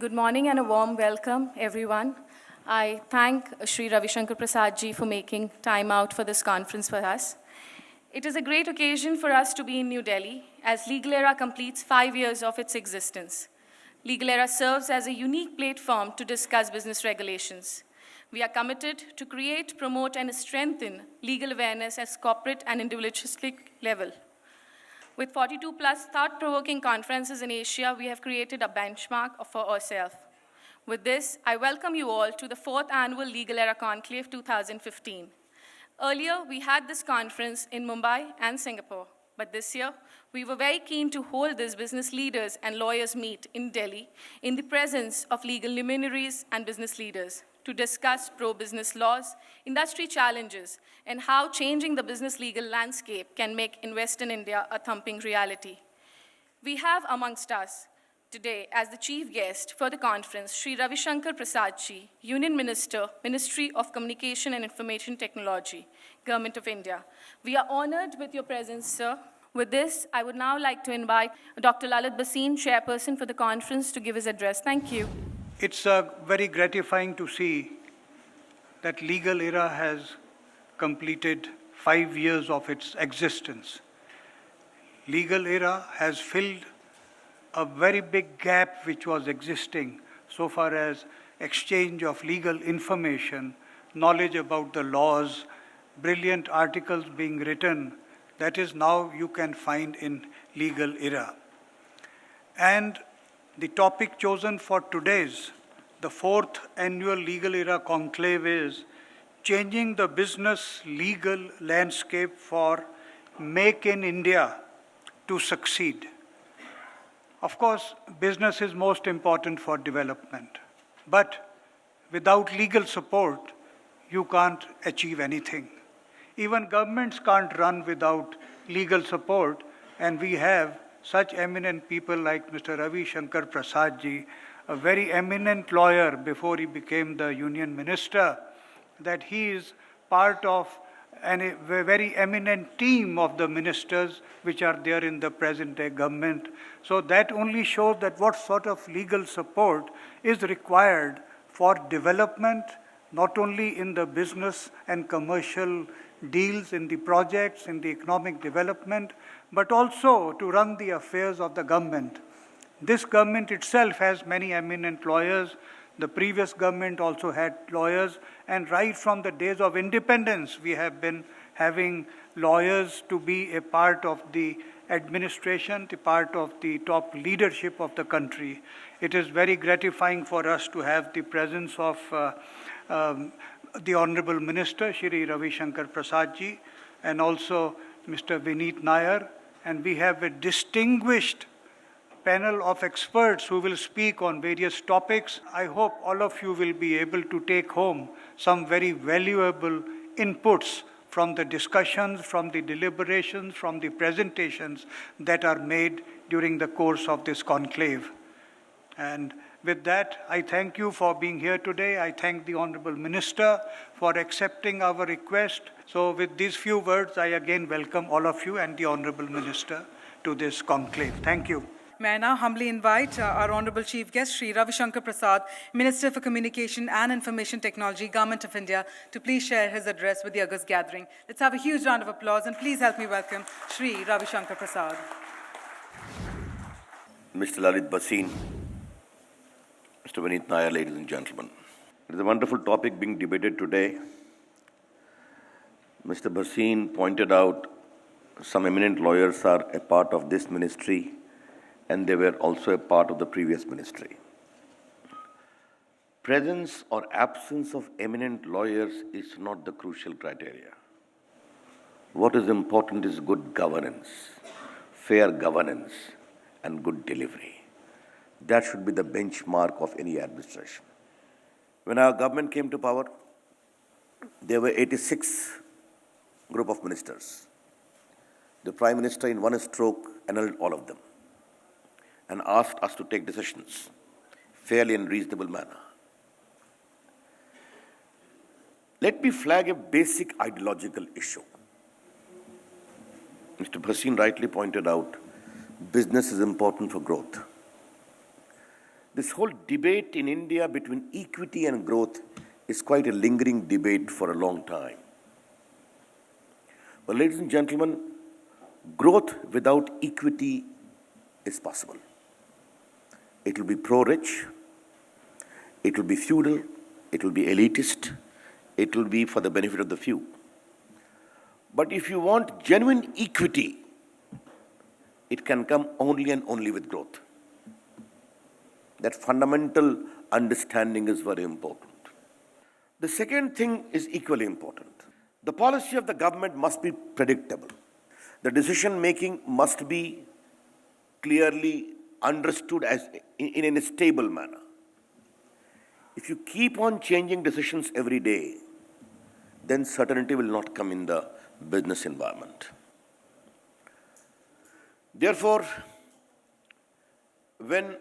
Good morning and a warm welcome, everyone. I thank Sri Ravi Shankar Prasad ji for making time out for this conference for us. It is a great occasion for us to be in New Delhi as Legal Era completes 5 years of its existence. Legal Era serves as a unique platform to discuss business regulations. We are committed to create, promote, and strengthen legal awareness at corporate and individualistic level. With 42 plus thought-provoking conferences in Asia, we have created a benchmark for ourselves. With this, I welcome you all to the 4th Annual Legal Era Conclave 2015. Earlier, we had this conference in Mumbai and Singapore, but this year, we were very keen to hold this business leaders and lawyers meet in Delhi in the presence of legal luminaries and business leaders to discuss pro-business laws, industry challenges, and how changing the business legal landscape can make Invest in India a thumping reality. We have amongst us today as the chief guest for the conference, Sri Ravi Shankar Prasad ji, Union Minister, Ministry of Communication and Information Technology, Government of India. We are honored with your presence, sir. With this, I would now like to invite Dr. Lalit Bhasin, chairperson for the conference, to give his address. Thank you. It's very gratifying to see that Legal Era has completed 5 years of its existence. Legal Era has filled a very big gap which was existing so far as exchange of legal information, knowledge about the laws, brilliant articles being written, that is now you can find in Legal Era. And the topic chosen for today's, the 4th Annual Legal Era Conclave is changing the business legal landscape for Make in India to succeed. Of course, business is most important for development, but without legal support, you can't achieve anything. Even governments can't run without legal support, and we have such eminent people like Mr. Ravi Shankar Prasad ji, a very eminent lawyer before he became the Union Minister, that he is part of a very eminent team of the ministers which are there in the present day government. So that only shows that what sort of legal support is required for development, not only in the business and commercial deals, in the projects, in the economic development, but also to run the affairs of the government. This government itself has many eminent lawyers. The previous government also had lawyers, and right from the days of independence, we have been having lawyers to be a part of the administration, the part of the top leadership of the country. It is very gratifying for us to have the presence of the Honorable Minister, Shri Ravi Shankar Prasad ji, and also Mr. Vineet Nair, and we have a distinguished panel of experts who will speak on various topics. I hope all of you will be able to take home some very valuable inputs from the discussions, from the deliberations, from the presentations that are made during the course of this conclave. And with that, I thank you for being here today. I thank the Honorable Minister for accepting our request. So with these few words, I again welcome all of you and the Honorable Minister to this conclave. Thank you. May I now humbly invite our Honorable Chief Guest, Sri Ravi Shankar Prasad, Minister for Communication and Information Technology, Government of India, to please share his address with the August gathering. Let's have a huge round of applause and please help me welcome Sri Ravi Shankar Prasad. Mr. Lalit Bhasin, Mr. Vineet Nair, ladies and gentlemen. It is a wonderful topic being debated today. Mr. Bhasin pointed out some eminent lawyers are a part of this ministry, and they were also a part of the previous ministry. Presence or absence of eminent lawyers is not the crucial criteria. What is important is good governance, fair governance, and good delivery. That should be the benchmark of any administration. When our government came to power, there were 86 group of ministers. The Prime Minister in one stroke annulled all of them and asked us to take decisions fairly and reasonable manner. Let me flag a basic ideological issue. Mr. Bhasin rightly pointed out, business is important for growth. This whole debate in India between equity and growth is quite a lingering debate for a long time. But ladies and gentlemen, growth without equity is possible. It will be pro-rich, it will be feudal, it will be elitist, it will be for the benefit of the few. But if you want genuine equity, it can come only and only with growth. That fundamental understanding is very important. The second thing is equally important. The policy of the government must be predictable. The decision making must be clearly understood as in a stable manner. If you keep on changing decisions every day, then certainty will not come in the business environment. Therefore, when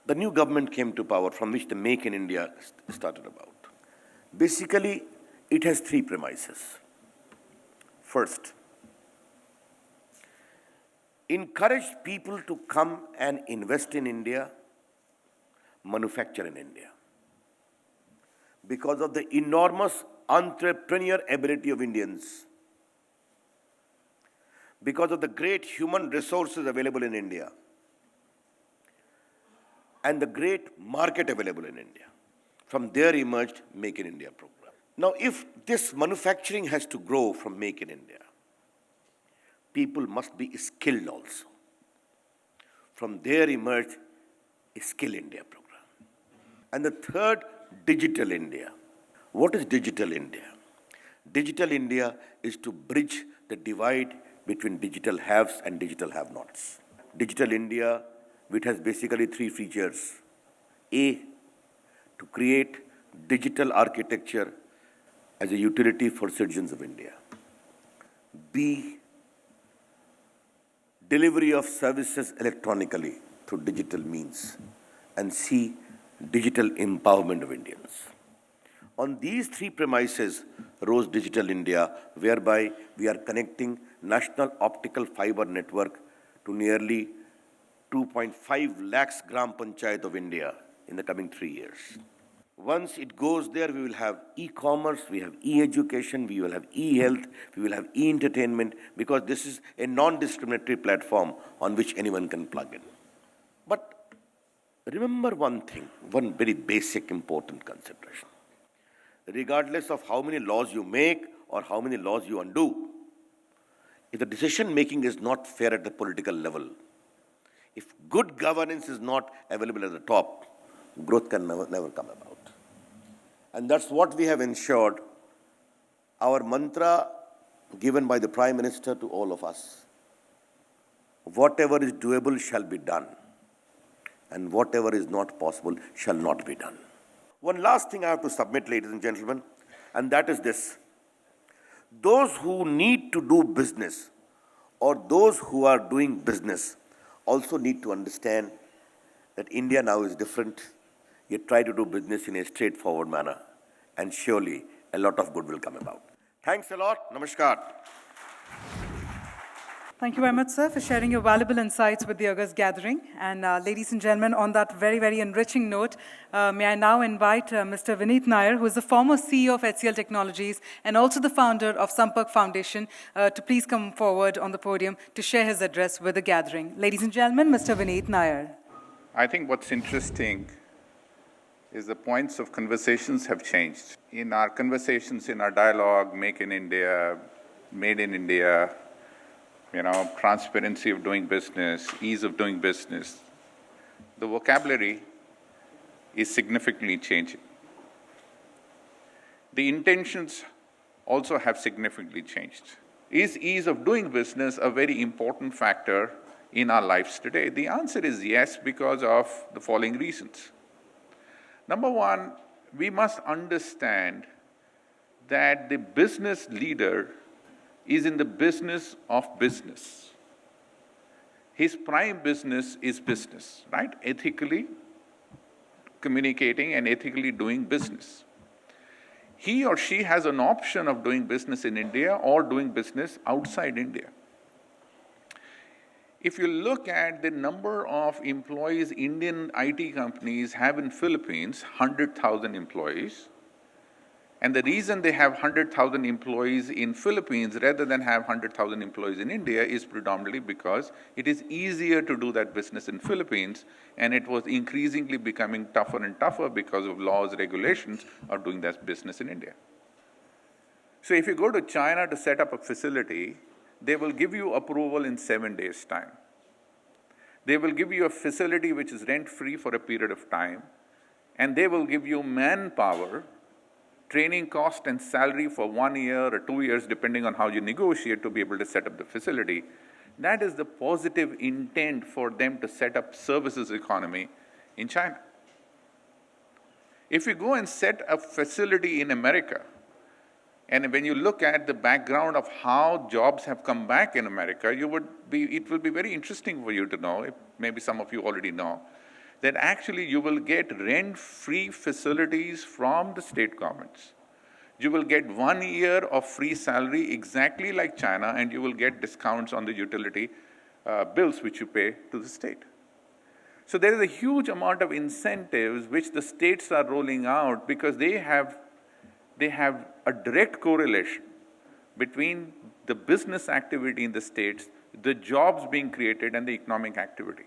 the new government came to power, from which the Make in India started about, basically it has three premises. First, encourage people to come and invest in India, manufacture in India. Because of the enormous entrepreneur ability of Indians, because of the great human resources available in India, and the great market available in India. From there emerged Make in India program. Now, if this manufacturing has to grow from Make in India, people must be skilled also. From there emerged a Skill India program. And the third, Digital India. What is Digital India? Digital India is to bridge the divide between digital haves and digital have-nots. Digital India, which has basically three features. A, to create digital architecture as a utility for citizens of India. B, delivery of services electronically through digital means. And C, digital empowerment of Indians. On these three premises rose Digital India, whereby we are connecting national optical fiber network to nearly 2.5 lakhs Gram Panchayat of India in the coming 3 years. Once it goes there, we will have e-commerce, we have e-education, we will have e-health, we will have e-entertainment, because this is a non-discriminatory platform on which anyone can plug in. But remember one thing, one very basic important consideration. Regardless of how many laws you make or how many laws you undo, if the decision making is not fair at the political level, if good governance is not available at the top, growth can never come about. And that's what we have ensured. Our mantra given by the Prime Minister to all of us: whatever is doable shall be done, and whatever is not possible shall not be done. One last thing I have to submit, ladies and gentlemen, and that is this. Those who need to do business or those who are doing business also need to understand that India now is different. You try to do business in a straightforward manner, and surely a lot of good will come about. Thanks a lot. Namaskar. Thank you very much, sir, for sharing your valuable insights with the August gathering. And ladies and gentlemen, on that very, very enriching note, may I now invite Mr. Vineet Nair, who is the former CEO of HCL Technologies and also the founder of Sampark Foundation, to please come forward on the podium to share his address with the gathering. Ladies and gentlemen, Mr. Vineet Nair. I think what's interesting is the points of conversations have changed. In our conversations, in our dialogue, Make in India, Made in India, transparency of doing business, ease of doing business, the vocabulary is significantly changing. The intentions also have significantly changed. Is ease of doing business a very important factor in our lives today? The answer is yes, because of the following reasons. Number one, we must understand that the business leader is in the business of business. His prime business is business, right? Ethically communicating and ethically doing business. He or she has an option of doing business in India or doing business outside India. If you look at the number of employees Indian IT companies have in Philippines, 100,000 employees, and the reason they have 100,000 employees in Philippines rather than have 100,000 employees in India is predominantly because it is easier to do that business in Philippines, and it was increasingly becoming tougher and tougher because of laws, regulations of doing that business in India. So if you go to China to set up a facility, they will give you approval in 7 days' time. They will give you a facility which is rent-free for a period of time, and they will give you manpower, training cost and salary for 1 year or 2 years, depending on how you negotiate to be able to set up the facility. That is the positive intent for them to set up services economy in China. If you go and set a facility in America, and when you look at the background of how jobs have come back in America, it will be very interesting for you to know, maybe some of you already know, that actually you will get rent-free facilities from the state governments. You will get 1 year of free salary exactly like China, and you will get discounts on the utility bills which you pay to the state. So there is a huge amount of incentives which the states are rolling out because they have a direct correlation between the business activity in the states, the jobs being created, and the economic activity.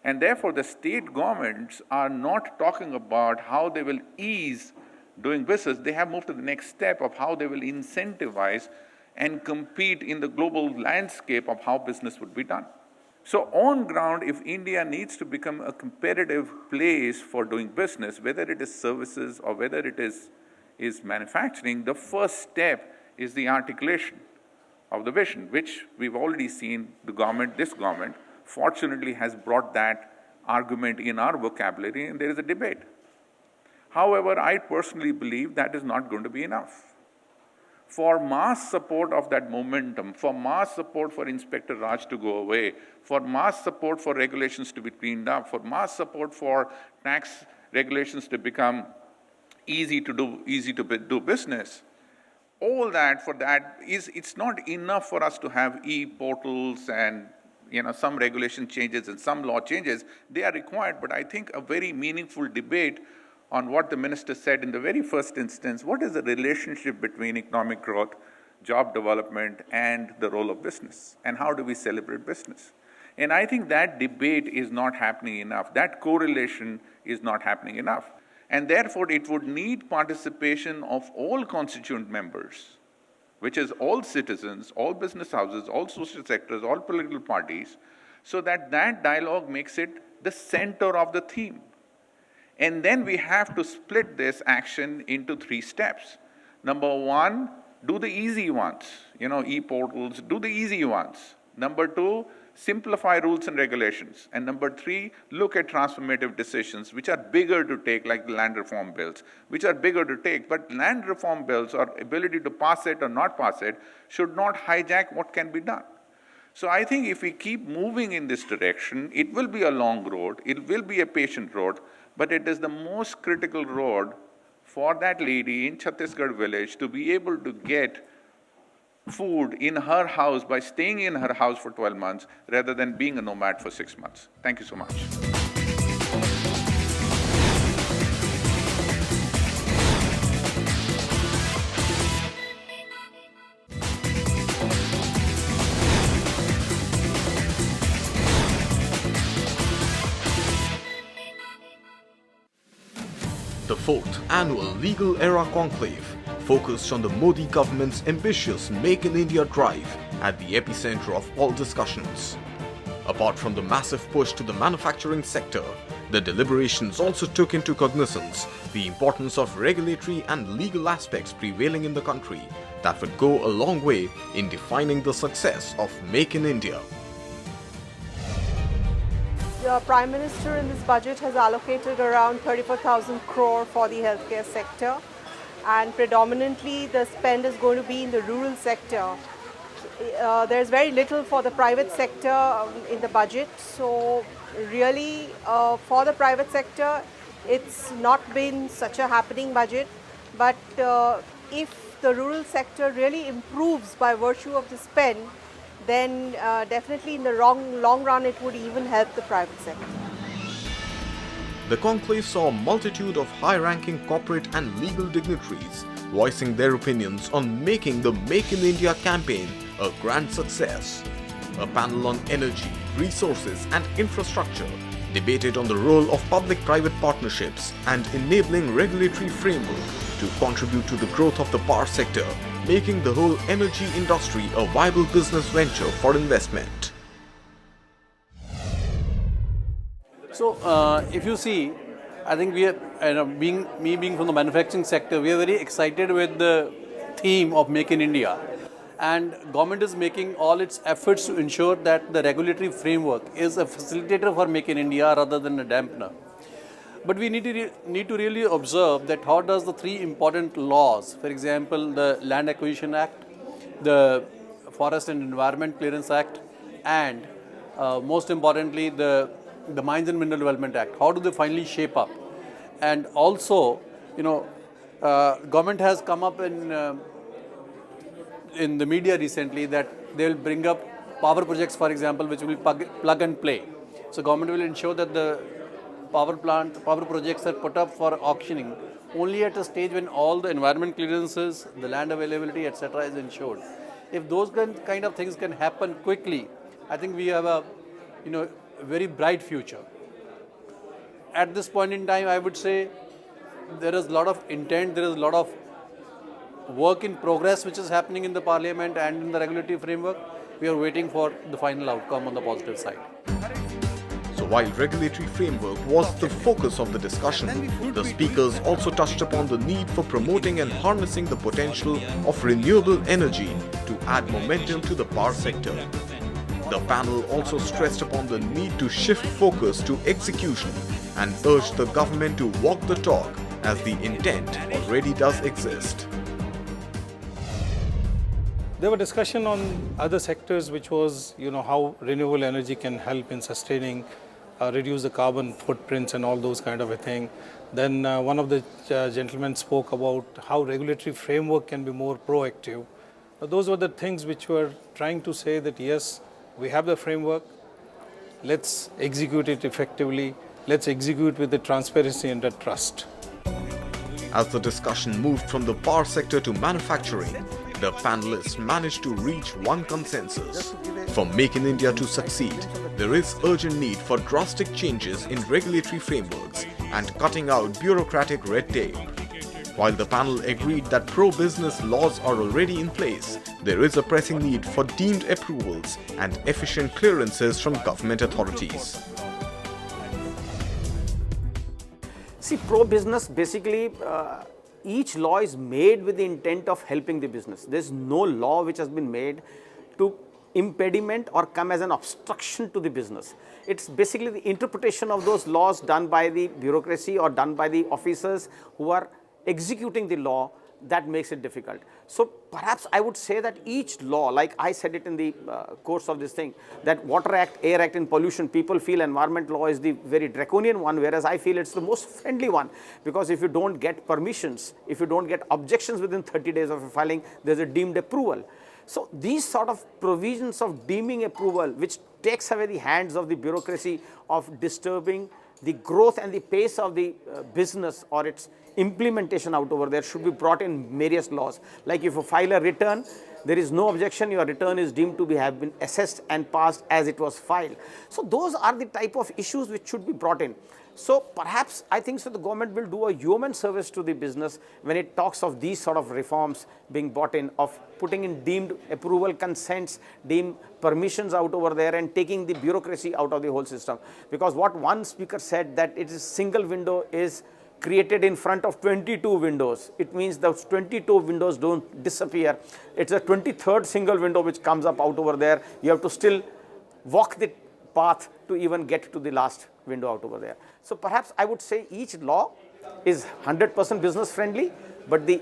And therefore, the state governments are not talking about how they will ease doing business. They have moved to the next step of how they will incentivize and compete in the global landscape of how business would be done. So on ground, if India needs to become a competitive place for doing business, whether it is services or whether it is manufacturing, the first step is the articulation of the vision, which we've already seen this government, fortunately has brought that argument in our vocabulary, and there is a debate. However, I personally believe that is not going to be enough. For mass support of that momentum, for mass support for Inspector Raj to go away, for mass support for regulations to be cleaned up, for mass support for tax regulations to become easy to do business, all that, it's not enough for us to have e-portals and some regulation changes and some law changes. They are required, but I think a very meaningful debate on what the minister said in the very first instance, what is the relationship between economic growth, job development, and the role of business, and how do we celebrate business? And I think that debate is not happening enough. That correlation is not happening enough. And therefore, it would need participation of all constituent members, which is all citizens, all business houses, all social sectors, all political parties, so that dialogue makes it the center of the theme. And then we have to split this action into 3 steps. Number 1, do the easy ones, e-portals, do the easy ones. Number 2, simplify rules and regulations. And number 3, look at transformative decisions, which are bigger to take, like the land reform bills, which are bigger to take. But land reform bills, or ability to pass it or not pass it, should not hijack what can be done. So I think if we keep moving in this direction, it will be a long road, it will be a patient road, but it is the most critical road for that lady in Chhattisgarh village to be able to get food in her house by staying in her house for 12 months rather than being a nomad for 6 months. Thank you so much. The 4th Annual Legal Era Conclave focused on the Modi government's ambitious Make in India drive at the epicenter of all discussions. Apart from the massive push to the manufacturing sector, the deliberations also took into cognizance the importance of regulatory and legal aspects prevailing in the country that would go a long way in defining the success of Make in India. The Prime Minister in this budget has allocated around 34,000 crore for the healthcare sector, and predominantly the spend is going to be in the rural sector. There's very little for the private sector in the budget, so really for the private sector it's not been such a happening budget, but if the rural sector really improves by virtue of the spend, then definitely in the long run it would even help the private sector. The conclave saw a multitude of high-ranking corporate and legal dignitaries voicing their opinions on making the Make in India campaign a grand success. A panel on energy, resources and infrastructure debated on the role of public-private partnerships and enabling regulatory framework to contribute to the growth of the power sector, making the whole energy industry a viable business venture for investment. So, if you see, I think we are, being from the manufacturing sector, we are very excited with the theme of Make in India. And government is making all its efforts to ensure that the regulatory framework is a facilitator for Make in India rather than a dampener. But we need to really observe that how does the three important laws, for example, the Land Acquisition Act, the Forest and Environment Clearance Act, and most importantly, the Mines and Mineral Development Act, how do they finally shape up? And also, government has come up in the media recently that they will bring up power projects, for example, which will plug and play. So government will ensure that the power projects are put up for auctioning only at a stage when all the environment clearances, the land availability, etc. is ensured. If those kind of things can happen quickly, I think we have a very bright future. At this point in time, I would say there is a lot of intent, there is a lot of work in progress which is happening in the parliament and in the regulatory framework. We are waiting for the final outcome on the positive side. So while regulatory framework was the focus of the discussion, the speakers also touched upon the need for promoting and harnessing the potential of renewable energy to add momentum to the power sector. The panel also stressed upon the need to shift focus to execution and urged the government to walk the talk as the intent already does exist. There were discussion on other sectors, which was, how renewable energy can help in sustaining, reduce the carbon footprints and all those kind of a thing. Then one of the gentlemen spoke about how regulatory framework can be more proactive. Those were the things which were trying to say that yes, we have the framework, let's execute it effectively, let's execute with the transparency and the trust. As the discussion moved from the power sector to manufacturing, the panelists managed to reach one consensus. For Make in India to succeed, there is urgent need for drastic changes in regulatory frameworks and cutting out bureaucratic red tape. While the panel agreed that pro-business laws are already in place, there is a pressing need for deemed approvals and efficient clearances from government authorities. See, pro-business basically each law is made with the intent of helping the business. There is no law which has been made to impediment or come as an obstruction to the business. It's basically the interpretation of those laws done by the bureaucracy or done by the officers who are executing the law that makes it difficult. So perhaps I would say that each law, like I said it in the course of this thing, that Water Act, Air Act and pollution, people feel environment law is the very draconian one, whereas I feel it's the most friendly one, because if you don't get permissions, if you don't get objections within 30 days of filing, there's a deemed approval. So these sort of provisions of deeming approval, which takes away the hands of the bureaucracy of disturbing the growth and the pace of the business or its implementation out over there, should be brought in various laws. Like if you file a return, there is no objection, your return is deemed to have been assessed and passed as it was filed. So those are the type of issues which should be brought in. So perhaps I think so the government will do a human service to the business when it talks of these sort of reforms being brought in, of putting in deemed approval consents, deemed permissions out over there, and taking the bureaucracy out of the whole system. Because what one speaker said, that it is single window is created in front of 22 windows. It means those 22 windows don't disappear. It's a 23rd single window which comes up out over there. You have to still walk the path to even get to the last window out over there. So perhaps I would say each law is 100% business friendly, but the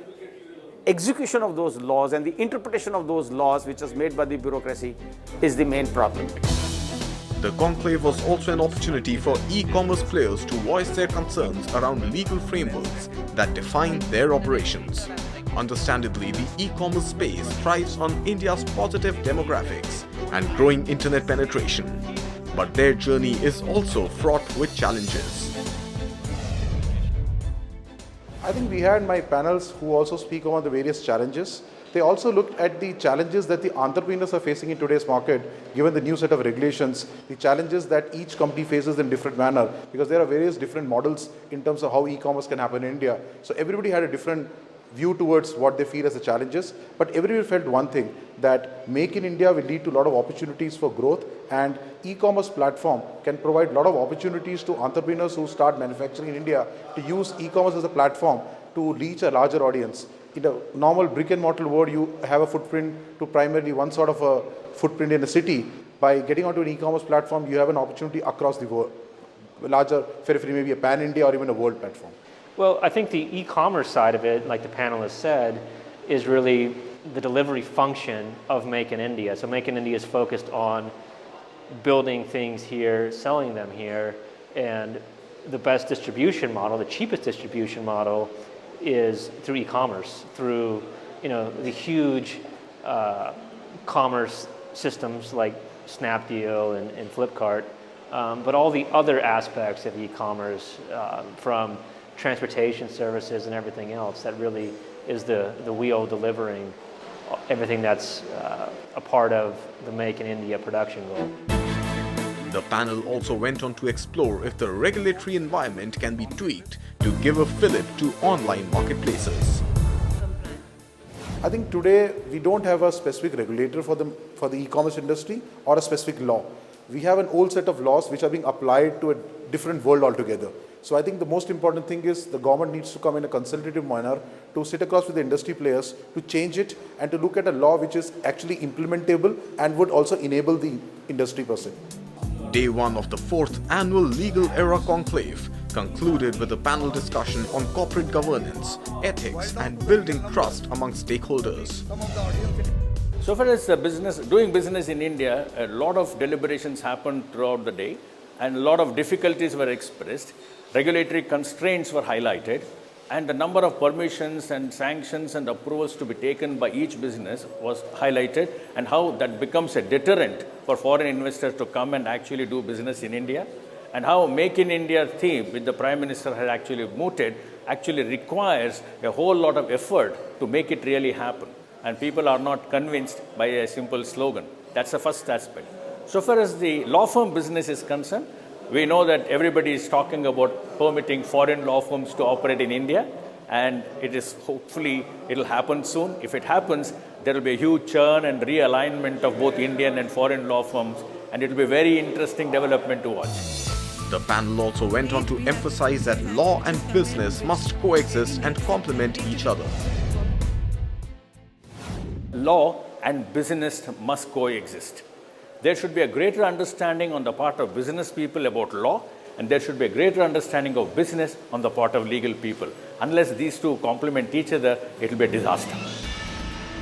execution of those laws and the interpretation of those laws which is made by the bureaucracy is the main problem. The conclave was also an opportunity for e-commerce players to voice their concerns around legal frameworks that define their operations. Understandably, the e-commerce space thrives on India's positive demographics and growing internet penetration. But their journey is also fraught with challenges. I think we had my panels who also speak about the various challenges. They also looked at the challenges that the entrepreneurs are facing in today's market, given the new set of regulations, the challenges that each company faces in different manner, because there are various different models in terms of how e-commerce can happen in India. So everybody had a different view towards what they feel as the challenges, but everybody felt one thing, that Make in India will lead to a lot of opportunities for growth, and e-commerce platform can provide a lot of opportunities to entrepreneurs who start manufacturing in India to use e-commerce as a platform to reach a larger audience. In a normal brick and mortar world, you have a footprint to primarily one sort of a footprint in a city. By getting onto an e-commerce platform, you have an opportunity across the world, larger periphery, maybe a pan-India or even a world platform. Well, I think the e-commerce side of it, like the panelists said, is really the delivery function of Make in India. So Make in India is focused on building things here, selling them here, and the best distribution model, the cheapest distribution model, is through e-commerce, through the huge commerce systems like Snapdeal and Flipkart, but all the other aspects of e-commerce, from transportation services and everything else, that really is the wheel delivering everything that's a part of the Make in India production goal. The panel also went on to explore if the regulatory environment can be tweaked to give a fillip to online marketplaces. I think today we don't have a specific regulator for the e-commerce industry or a specific law. We have an old set of laws which are being applied to a different world altogether. So I think the most important thing is the government needs to come in a consultative manner to sit across with the industry players to change it and to look at a law which is actually implementable and would also enable the industry per se. Day one of the 4th annual Legal Era Conclave concluded with a panel discussion on corporate governance, ethics and building trust among stakeholders. So far as doing business in India, a lot of deliberations happened throughout the day and a lot of difficulties were expressed. Regulatory constraints were highlighted, and the number of permissions and sanctions and approvals to be taken by each business was highlighted, and how that becomes a deterrent for foreign investors to come and actually do business in India, and how Make in India theme, which the Prime Minister had actually mooted, actually requires a whole lot of effort to make it really happen. And people are not convinced by a simple slogan. That's the first aspect. So far as the law firm business is concerned, we know that everybody is talking about permitting foreign law firms to operate in India, and hopefully it'll happen soon. If it happens, there will be a huge churn and realignment of both Indian and foreign law firms, and it will be a very interesting development to watch. The panel also went on to emphasize that law and business must coexist and complement each other. Law and business must coexist. There should be a greater understanding on the part of business people about law, and there should be a greater understanding of business on the part of legal people. Unless these two complement each other, it will be a disaster.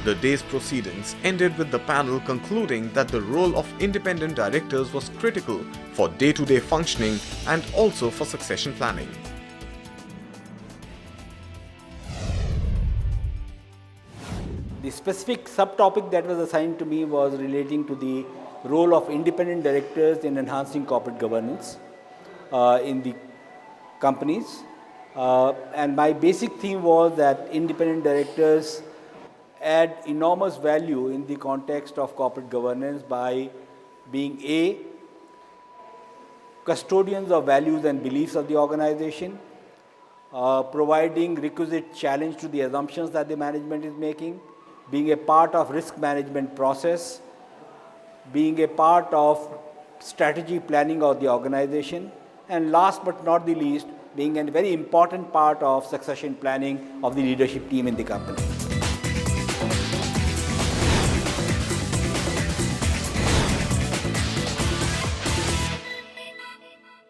The day's proceedings ended with the panel concluding that the role of independent directors was critical for day-to-day functioning and also for succession planning. The specific subtopic that was assigned to me was relating to the role of independent directors in enhancing corporate governance in the companies. And my basic theme was that independent directors add enormous value in the context of corporate governance by being A, custodians of values and beliefs of the organization, providing requisite challenge to the assumptions that the management is making, being a part of risk management process, being a part of strategy planning of the organization, and last but not the least, being a very important part of succession planning of the leadership team in the company.